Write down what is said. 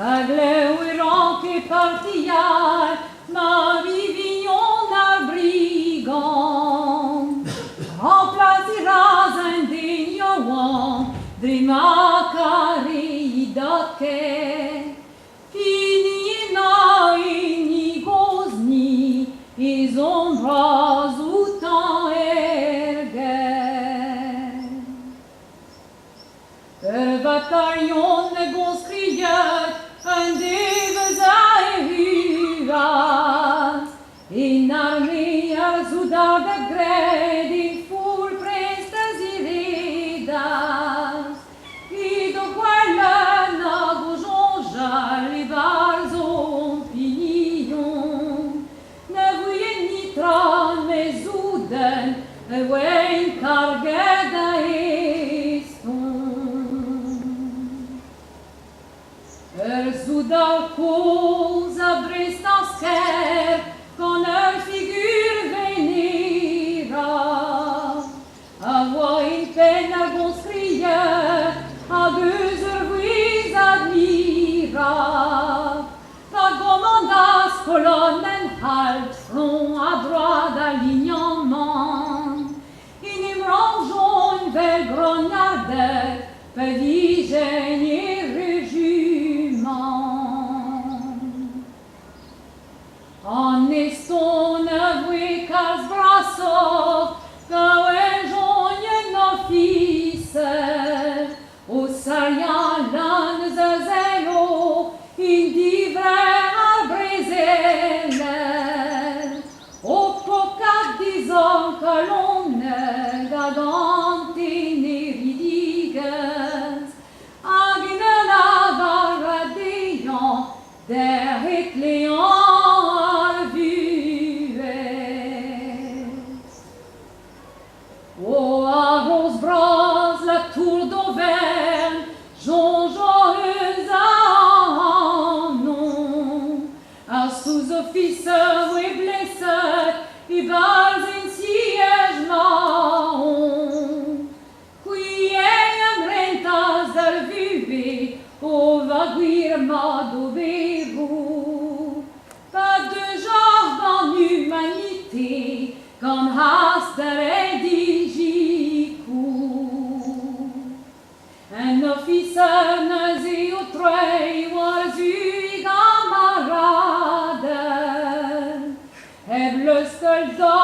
Tagleuron che partiar, ma vivignon al brigand. Remplaciras indignoant, drima caridate. Fini na ni gozni, is ombras utan ergen. Batarion negonscriet, un devezaehuas, in armée arzudar de gred, in full prestas iridas, i do quella nagojonja libarzon pinion, ne vuyen nitran mezuden, wen cargeda Zudal cosa brestansker, con un figure venira, a voi in penna gonskrie, a guzer vuis admira, la commandas colonnen halt, front à droite d'alignement, in im rangeon vel grognarde, pedigen et En eston avui cars brassov, gawen jonien officer, o sarian lan zazelo, in divre arbrezeler, o pocat dizon colonne, gagante neridiges, agne la varadeon, der et leon, Oh, à Rosebras, la tour d'Auvergne, jongeuse à non, à sous-officer et blessé, et bals en siège mahon, qui est rentas del vive, au vaguir m'adobez-vous, pas de genre dans l'humanité, comme haster et un officer nazi o trei war sui camarade, heb le soldat